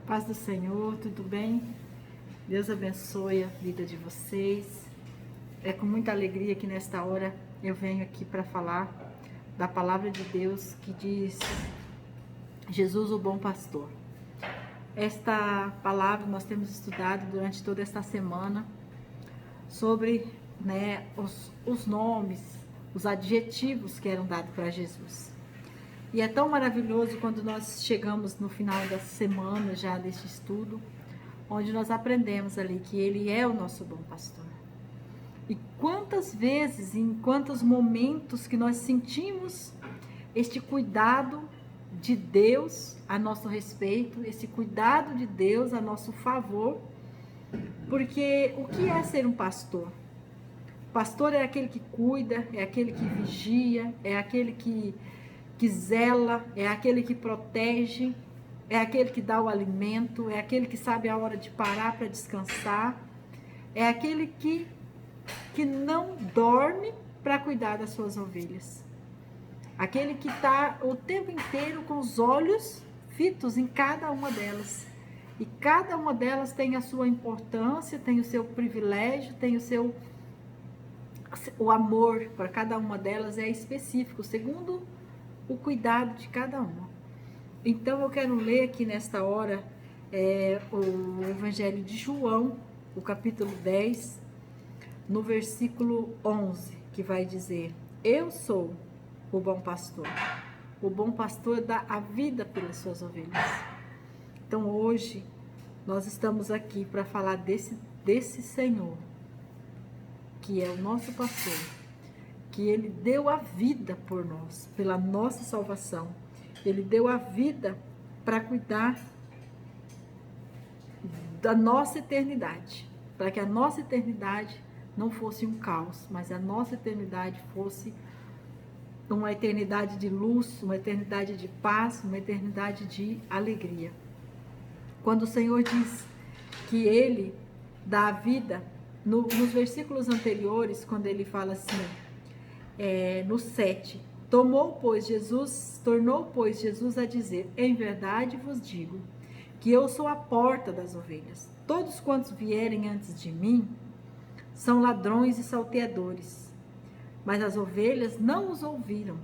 Paz do Senhor, tudo bem? Deus abençoe a vida de vocês. É com muita alegria que nesta hora eu venho aqui para falar da palavra de Deus que diz Jesus, o bom pastor. Esta palavra nós temos estudado durante toda esta semana sobre os nomes, os adjetivos que eram dados para Jesus. E é tão maravilhoso quando nós chegamos no final da semana já deste estudo, onde nós aprendemos ali que Ele é o nosso bom pastor. E quantas vezes, em quantos momentos que nós sentimos este cuidado de Deus a nosso respeito, esse cuidado de Deus a nosso favor, porque o que é ser um pastor? Pastor é aquele que cuida, é aquele que vigia, é aquele que zela, é aquele que protege, é aquele que dá o alimento, é aquele que sabe a hora de parar para descansar, é aquele que não dorme para cuidar das suas ovelhas. Aquele que está o tempo inteiro com os olhos fitos em cada uma delas. E cada uma delas tem a sua importância, tem o seu privilégio, tem o amor para cada uma delas é específico, segundo o cuidado de cada uma. Então eu quero ler aqui nesta hora o Evangelho de João, o capítulo 10, no versículo 11, que vai dizer: eu sou o bom pastor. O bom pastor dá a vida pelas suas ovelhas. Então hoje nós estamos aqui para falar desse Senhor, que é o nosso pastor, que Ele deu a vida por nós, pela nossa salvação. Ele deu a vida para cuidar da nossa eternidade, para que a nossa eternidade não fosse um caos, mas a nossa eternidade fosse uma eternidade de luz, uma eternidade de paz, uma eternidade de alegria. Quando o Senhor diz que Ele dá a vida, nos versículos anteriores, quando Ele fala assim, no 7, tornou, pois, Jesus a dizer: em verdade vos digo, que eu sou a porta das ovelhas. Todos quantos vierem antes de mim são ladrões e salteadores, mas as ovelhas não os ouviram.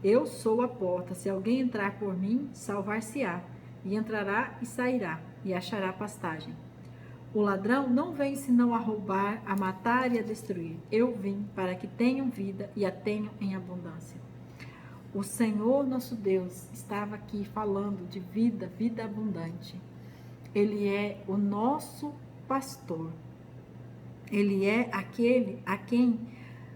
Eu sou a porta, se alguém entrar por mim, salvar-se-á, e entrará e sairá, e achará pastagem. O ladrão não vem senão a roubar, a matar e a destruir. Eu vim para que tenham vida e a tenham em abundância. O Senhor nosso Deus estava aqui falando de vida, vida abundante. Ele é o nosso pastor. Ele é aquele a quem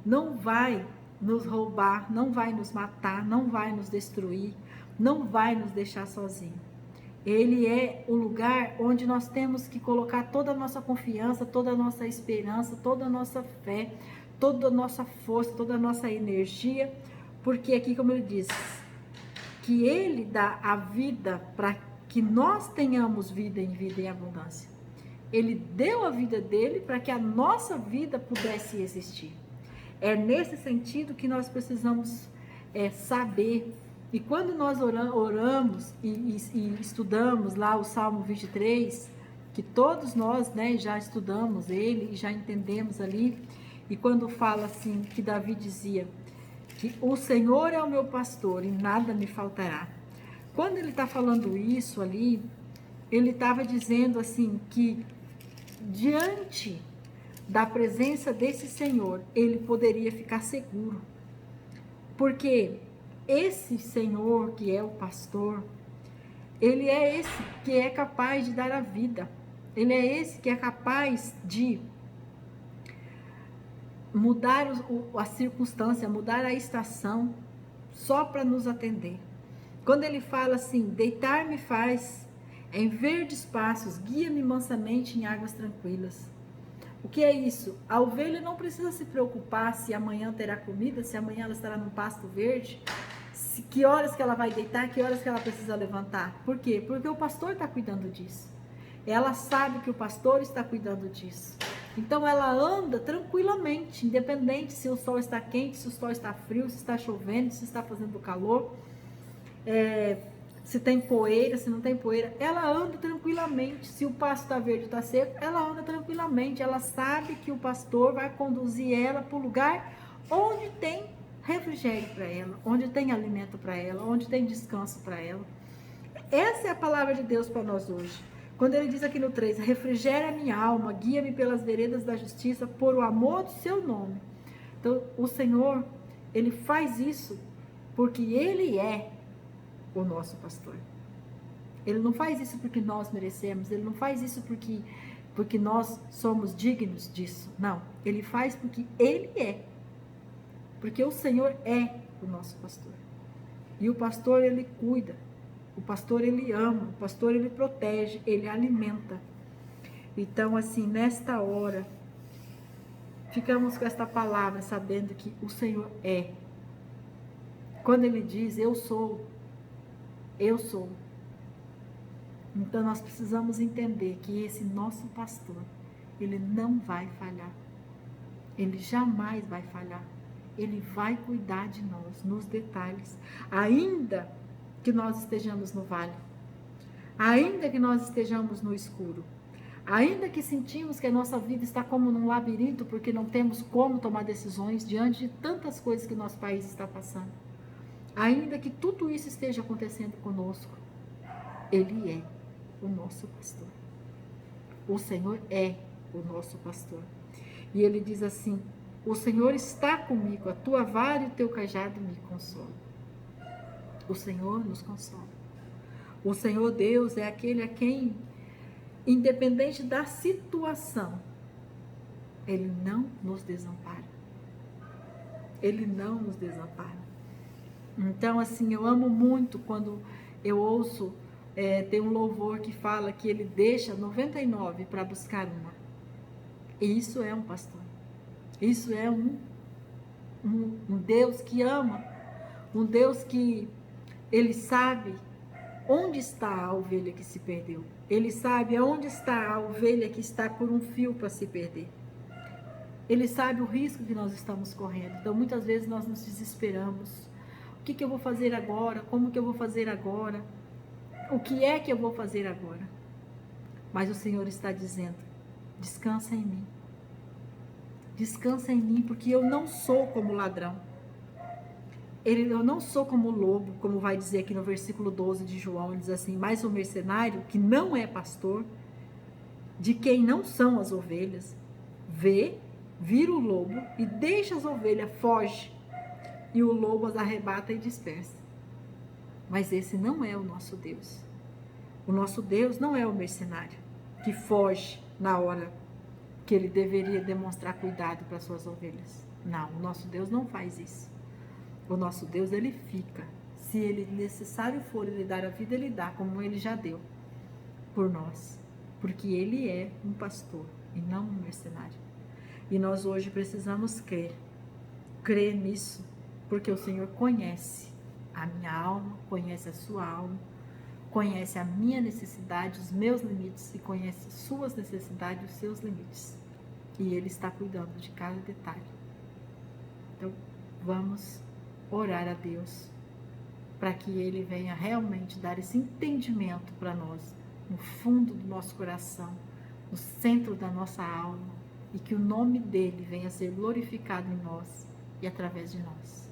não vai nos roubar, não vai nos matar, não vai nos destruir, não vai nos deixar sozinhos. Ele é o lugar onde nós temos que colocar toda a nossa confiança, toda a nossa esperança, toda a nossa fé, toda a nossa força, toda a nossa energia, porque aqui, como ele diz, que Ele dá a vida para que nós tenhamos vida em abundância. Ele deu a vida dele para que a nossa vida pudesse existir. É nesse sentido que nós precisamos saber. E quando nós oramos e estudamos lá o Salmo 23, que todos nós já estudamos ele e já entendemos ali, e quando fala assim, que Davi dizia que o Senhor é o meu pastor e nada me faltará. Quando ele está falando isso ali, ele estava dizendo assim que diante da presença desse Senhor, ele poderia ficar seguro. Porque esse Senhor que é o pastor, Ele é esse que é capaz de dar a vida. Ele é esse que é capaz de mudar a circunstância, mudar a estação, só para nos atender. Quando Ele fala assim, deitar-me faz em verdes pastos, guia-me mansamente em águas tranquilas. O que é isso? A ovelha não precisa se preocupar se amanhã terá comida, se amanhã ela estará num pasto verde, que horas que ela vai deitar, que horas que ela precisa levantar. Por quê? Porque o pastor está cuidando disso. Ela sabe que o pastor está cuidando disso. Então ela anda tranquilamente, independente se o sol está quente, se o sol está frio, se está chovendo, se está fazendo calor. se tem poeira, se não tem poeira, ela anda tranquilamente. Se o pasto está verde ou está seco, ela anda tranquilamente. Ela sabe que o pastor vai conduzir ela para o lugar onde tem refrigério para ela, onde tem alimento para ela, onde tem descanso para ela. Essa é a palavra de Deus para nós hoje. Quando ele diz aqui no 3, refrigera minha alma, guia-me pelas veredas da justiça, por o amor do seu nome. Então, o Senhor, ele faz isso porque ele é o nosso pastor. Ele não faz isso porque nós merecemos, ele não faz isso porque nós somos dignos disso. Não, ele faz porque ele é. Porque o Senhor é o nosso pastor. E o pastor, ele cuida. O pastor, ele ama. O pastor, ele protege, ele alimenta. Então, assim, nesta hora, ficamos com esta palavra, sabendo que o Senhor é. Quando ele diz, eu sou. Então, nós precisamos entender que esse nosso pastor, ele não vai falhar. Ele jamais vai falhar. Ele vai cuidar de nós, nos detalhes. Ainda que nós estejamos no vale. Ainda que nós estejamos no escuro. Ainda que sentimos que a nossa vida está como num labirinto, porque não temos como tomar decisões diante de tantas coisas que o nosso país está passando. Ainda que tudo isso esteja acontecendo conosco, ele é o nosso pastor. O Senhor é o nosso pastor. E ele diz assim, o Senhor está comigo, a tua vara e o teu cajado me consolam. O Senhor nos consola. O Senhor Deus é aquele a quem, independente da situação, ele não nos desampara. Ele não nos desampara. Então, assim, eu amo muito quando eu ouço, tem um louvor que fala que ele deixa 99 para buscar uma. E isso é um pastor. Isso é um Deus que ama. Um Deus que ele sabe onde está a ovelha que se perdeu. Ele sabe aonde está a ovelha que está por um fio para se perder. Ele sabe o risco que nós estamos correndo. Então, muitas vezes nós nos desesperamos. O que eu vou fazer agora? Como que eu vou fazer agora? O que é que eu vou fazer agora? Mas o Senhor está dizendo, descansa em mim. Descansa em mim, porque eu não sou como ladrão. Eu não sou como lobo, como vai dizer aqui no versículo 12 de João, ele diz assim, mas o mercenário, que não é pastor, de quem não são as ovelhas, vira o lobo e deixa as ovelhas, foge, e o lobo as arrebata e dispersa. Mas esse não é o nosso Deus. O nosso Deus não é o mercenário, que foge na hora que ele deveria demonstrar cuidado para suas ovelhas. Não, o nosso Deus não faz isso. O nosso Deus, ele fica. Se ele necessário for ele dar a vida, ele dá, como ele já deu por nós. Porque ele é um pastor e não um mercenário. E nós hoje precisamos crer nisso, porque o Senhor conhece a minha alma, conhece a sua alma, conhece a minha necessidade, os meus limites, e conhece as suas necessidades, os seus limites. E ele está cuidando de cada detalhe. Então, vamos orar a Deus para que ele venha realmente dar esse entendimento para nós, no fundo do nosso coração, no centro da nossa alma, e que o nome dele venha a ser glorificado em nós e através de nós.